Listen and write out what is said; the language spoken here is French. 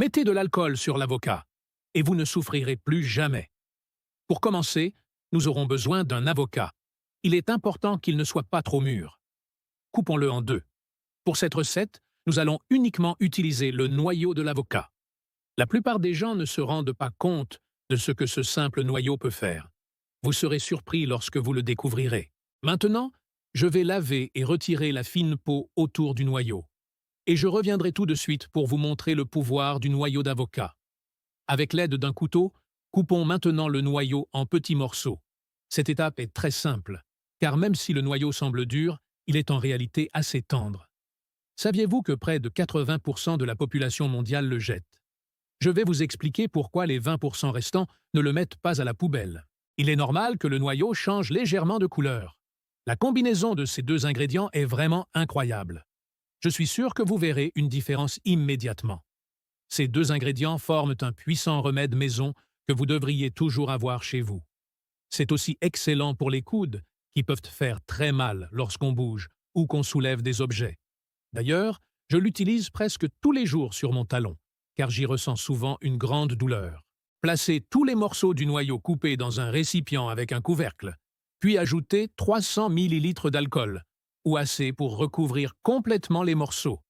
Mettez de l'alcool sur l'avocat et vous ne souffrirez plus jamais. Pour commencer, nous aurons besoin d'un avocat. Il est important qu'il ne soit pas trop mûr. Coupons-le en deux. Pour cette recette, nous allons uniquement utiliser le noyau de l'avocat. La plupart des gens ne se rendent pas compte de ce que ce simple noyau peut faire. Vous serez surpris lorsque vous le découvrirez. Maintenant, je vais laver et retirer la fine peau autour du noyau. Et je reviendrai tout de suite pour vous montrer le pouvoir du noyau d'avocat. Avec l'aide d'un couteau, coupons maintenant le noyau en petits morceaux. Cette étape est très simple, car même si le noyau semble dur, il est en réalité assez tendre. Saviez-vous que près de 80% de la population mondiale le jette? Je vais vous expliquer pourquoi les 20% restants ne le mettent pas à la poubelle. Il est normal que le noyau change légèrement de couleur. La combinaison de ces deux ingrédients est vraiment incroyable. Je suis sûr que vous verrez une différence immédiatement. Ces deux ingrédients forment un puissant remède maison que vous devriez toujours avoir chez vous. C'est aussi excellent pour les coudes, qui peuvent faire très mal lorsqu'on bouge ou qu'on soulève des objets. D'ailleurs, je l'utilise presque tous les jours sur mon talon, car j'y ressens souvent une grande douleur. Placez tous les morceaux du noyau coupé dans un récipient avec un couvercle, puis ajoutez 300 ml d'alcool, ou assez pour recouvrir complètement les morceaux.